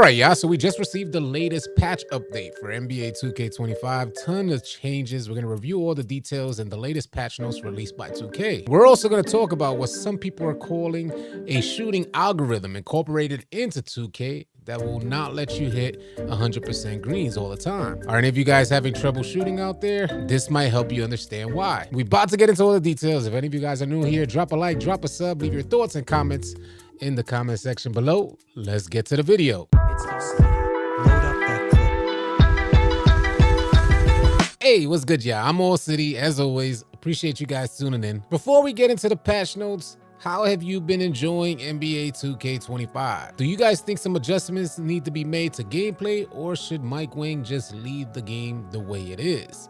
right, y'all. So we just received the latest patch update for NBA 2K25. Ton of changes. We're going to review all the details and the latest patch notes released by 2K. We're also going to talk about what some people are calling a shooting algorithm incorporated into 2K that will not let you hit 100% greens all the time. Are any of you guys having trouble shooting out there? This might help you understand why. We're about to get into all the details. If any of you guys are new here, drop a like, drop a sub, leave your thoughts and comments in the comment section below. Let's get to the video. It's AllCity. Load up that clip. Hey, what's good, y'all? I'm AllCity. As always, appreciate you guys tuning in. Before we get into the patch notes, how have you been enjoying NBA 2K25? Do you guys think some adjustments need to be made to gameplay, or should Mike Wang just leave the game the way it is?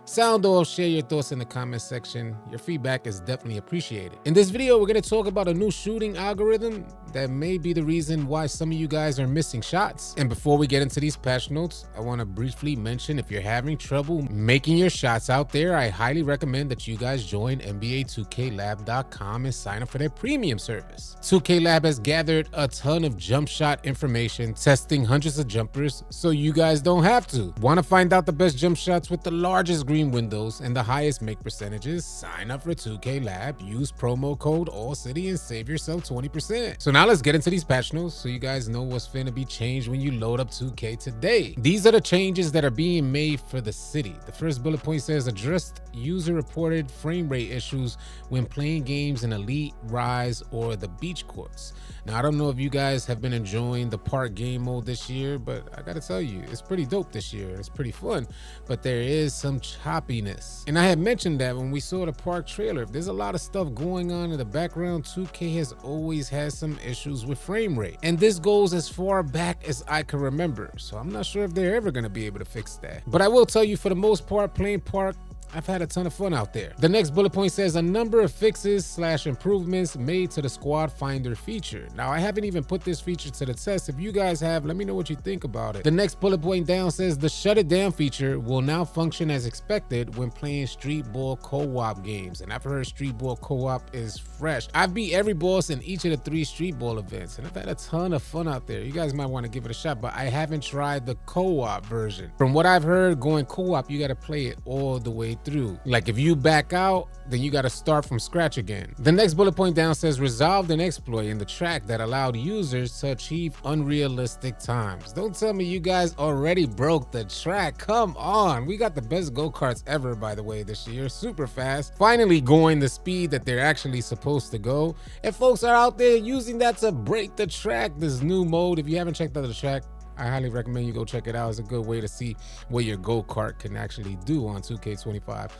Sound off, share your thoughts in the comment section. Your feedback is definitely appreciated. In this video, we're going to talk about a new shooting algorithm that may be the reason why some of you guys are missing shots. And before we get into these patch notes, I want to briefly mention if you're having trouble making your shots out there, I highly recommend that you guys join NBA2KLab.com and sign up for their premium service. 2K Lab has gathered a ton of jump shot information, testing hundreds of jumpers, so you guys don't have to. Want to find out the best jump shots with the largest green windows and the highest make percentages? Sign up for 2K Lab, use promo code AllCity and save yourself 20%. So now let's get into these patch notes so you guys know what's finna be changed when you load up 2K today. These are the changes that are being made for the city. The first bullet point says addressed user reported frame rate issues when playing games in Elite, Rise, or the beach courts. Now I don't know if you guys have been enjoying the park game mode this year, but I gotta tell you, it's pretty dope this year. It's pretty fun, but there is some choppiness. And I had mentioned that when we saw the park trailer, there's a lot of stuff going on in the background. 2K has always had some issues with frame rate, and this goes as far back as I can remember, so I'm not sure if they're ever going to be able to fix that. But I will tell you, for the most part, playing park, I've had a ton of fun out there. The next bullet point says a number of fixes / improvements made to the squad finder feature. Now I haven't even put this feature to the test. If you guys have, let me know what you think about it. The next bullet point down says the shut it down feature will now function as expected when playing street ball co-op games. And I've heard street ball co-op is fresh. I've beat every boss in each of the 3 street ball events, and I've had a ton of fun out there. You guys might want to give it a shot, but I haven't tried the co-op version. From what I've heard, going co-op, you got to play it all the way through. Like if you back out, then you got to start from scratch again. The next bullet point down says resolved an exploit in the track that allowed users to achieve unrealistic times. Don't tell me you guys already broke the track. Come on. We got the best go-karts ever, by the way, this year. Super fast. Finally going the speed that they're actually supposed to go. And folks are out there using that to break the track. This new mode, if you haven't checked out the track, I highly recommend you go check it out. It's a good way to see what your go-kart can actually do on 2K25.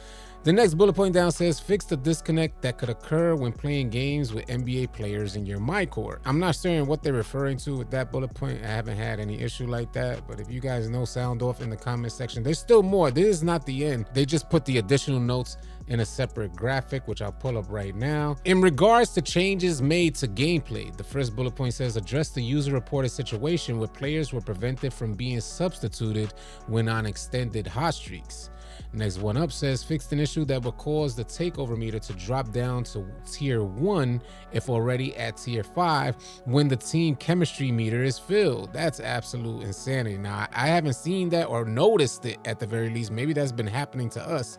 The next bullet point down says fix the disconnect that could occur when playing games with NBA players in your MyCourt. I'm not sure what they're referring to with that bullet point. I haven't had any issue like that, but if you guys know, sound off in the comment section. There's still more. This is not the end. They just put the additional notes in a separate graphic, which I'll pull up right now. In regards to changes made to gameplay, the first bullet point says address the user reported situation where players were prevented from being substituted when on extended hot streaks. Next one up says fixed an issue that would cause the takeover meter to drop down to tier 1 if already at tier 5 when the team chemistry meter is filled. That's absolute insanity. Now I haven't seen that or noticed it at the very least. Maybe that's been happening to us.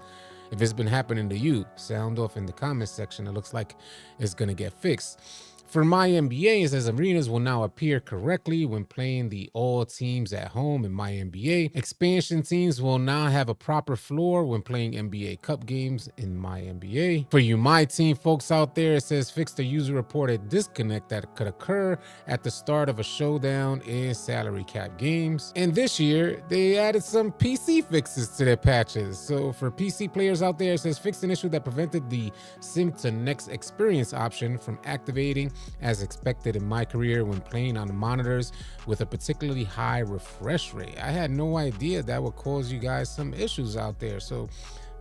If it's been happening to you, sound off in the comment section. It looks like it's gonna get fixed. For my NBA, it says arenas will now appear correctly when playing the all teams at home in my NBA. Expansion teams will now have a proper floor when playing NBA Cup games in my NBA. For you my team folks out there, it says fix the user reported disconnect that could occur at the start of a showdown in salary cap games. And this year, they added some PC fixes to their patches. So for PC players out there, it says fix an issue that prevented the sync to next experience option from activating as expected in my career when playing on the monitors with a particularly high refresh rate. I had no idea that would cause you guys some issues out there. So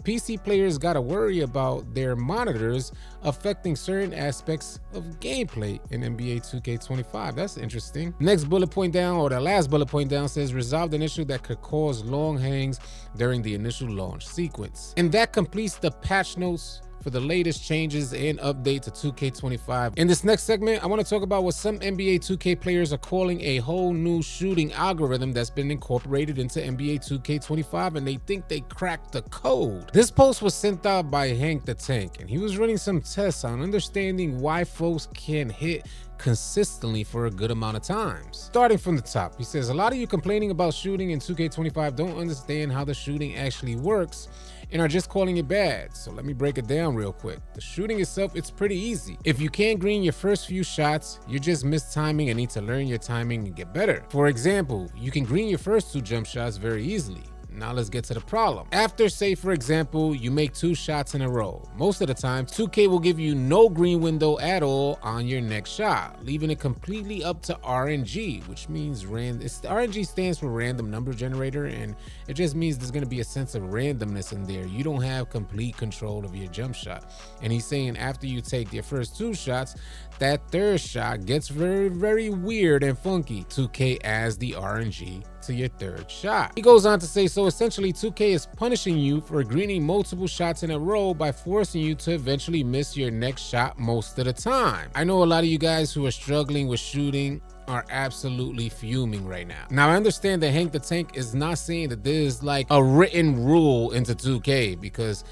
PC players got to worry about their monitors affecting certain aspects of gameplay in NBA 2K25. That's interesting. Next bullet point down, or the last bullet point down, says resolved an issue that could cause long hangs during the initial launch sequence. And that completes the patch notes for the latest changes and update to 2K25. In this next segment, I want to talk about what some NBA 2K players are calling a whole new shooting algorithm that's been incorporated into NBA 2K25, and they think they cracked the code. This post was sent out by Hank the Tank, and he was running some tests on understanding why folks can't hit consistently for a good amount of times. Starting from the top, he says, a lot of you complaining about shooting in 2K25 don't understand how the shooting actually works and are just calling it bad. So let me break it down real quick. The shooting itself, it's pretty easy. If you can't green your first few shots, you're just mistiming and need to learn your timing and get better. For example, you can green your first 2 jump shots very easily. Now let's get to the problem. After, say for example, you make 2 shots in a row, most of the time 2K will give you no green window at all on your next shot, leaving it completely up to RNG, which means RNG stands for random number generator, and it just means there's going to be a sense of randomness in there. You don't have complete control of your jump shot. And he's saying after you take your first 2 shots, that third shot gets very, very weird and funky. 2K adds the RNG to your third shot. He goes on to say, so essentially 2K is punishing you for greening multiple shots in a row by forcing you to eventually miss your next shot most of the time. I know a lot of you guys who are struggling with shooting are absolutely fuming right now. Now I understand that Hank the Tank is not saying that there's like a written rule into 2K, because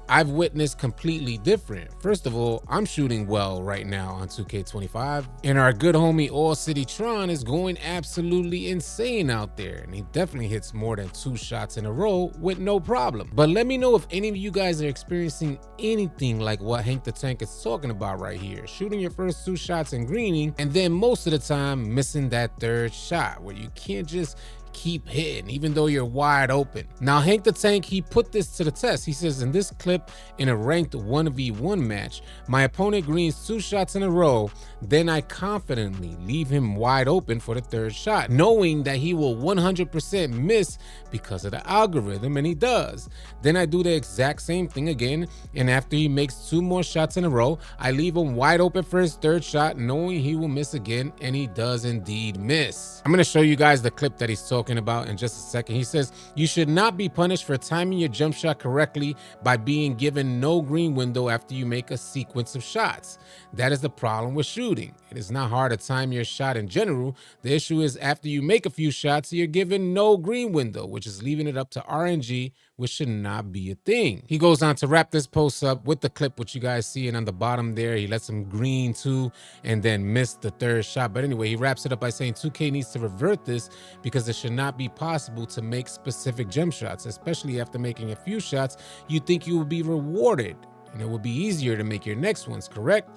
I've witnessed completely different. First of all, I'm shooting well right now on 2K25, and our good homie AllCity Tron is going absolutely insane out there, and he definitely hits more than 2 shots in a row with no problem. But let me know if any of you guys are experiencing anything like what Hank the Tank is talking about right here, shooting your first 2 shots and greening, and then most of the time missing that third shot where you can't just keep hitting even though you're wide open. Now Hank the Tank, he put this to the test. He says, in this clip, in a ranked 1v1 match, my opponent greens 2 shots in a row, then I confidently leave him wide open for the third shot, knowing that he will 100% miss because of the algorithm, and he does. Then I do the exact same thing again, and after he makes 2 more shots in a row, I leave him wide open for his third shot, knowing he will miss again, and he does indeed miss. I'm going to show you guys the clip that he's talking about in just a second. He says, you should not be punished for timing your jump shot correctly by being given no green window after you make a sequence of shots. That is the problem with shooting. It is not hard to time your shot in general. The issue is after you make a few shots, you're given no green window, which is leaving it up to RNG, which should not be a thing. He goes on to wrap this post up with the clip, which you guys see, and on the bottom there, he lets him green 2 and then miss the third shot. But anyway, he wraps it up by saying 2K needs to revert this because it should not be possible to make specific jump shots, especially after making a few shots. You think you will be rewarded and it will be easier to make your next ones, correct?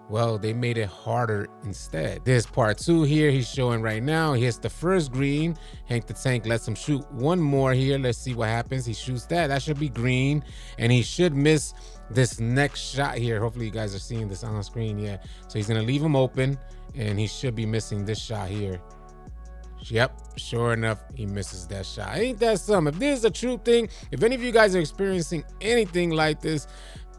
Well, they made it harder instead. There's part 2 here he's showing right now. He hits the first green. Hank the Tank lets him shoot 1 more here. Let's see what happens. He shoots that. That should be green. And he should miss this next shot here. Hopefully you guys are seeing this on screen. Yeah. So he's going to leave him open, and he should be missing this shot here. Yep, sure enough, he misses that shot. Ain't that something? If this is a true thing, if any of you guys are experiencing anything like this,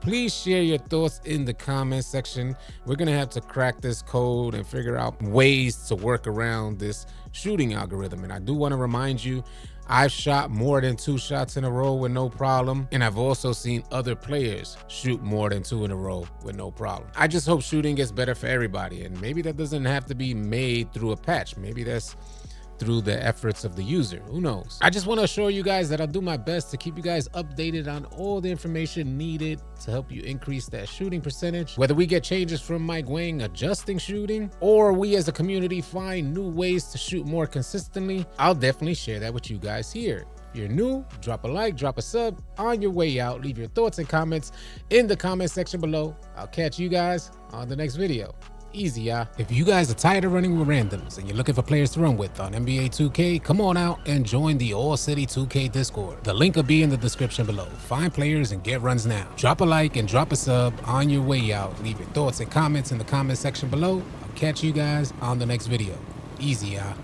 please share your thoughts in the comment section. We're gonna have to crack this code and figure out ways to work around this shooting algorithm. And I do want to remind you, I've shot more than 2 shots in a row with no problem, and I've also seen other players shoot more than 2 in a row with no problem. I just hope shooting gets better for everybody, and maybe that doesn't have to be made through a patch. Maybe that's through the efforts of the user. Who knows? I just want to assure you guys that I'll do my best to keep you guys updated on all the information needed to help you increase that shooting percentage. Whether we get changes from Mike Wang adjusting shooting, or we as a community find new ways to shoot more consistently, I'll definitely share that with you guys here. If you're new, drop a like, drop a sub. On your way out, leave your thoughts and comments in the comment section below. I'll catch you guys on the next video. Easy, y'all. If you guys are tired of running with randoms and you're looking for players to run with on NBA 2K, come on out and join the AllCity 2K Discord. The link will be in the description below. Find players and get runs now. Drop a like and drop a sub on your way out. Leave your thoughts and comments in the comment section below. I'll catch you guys on the next video. Easy, y'all.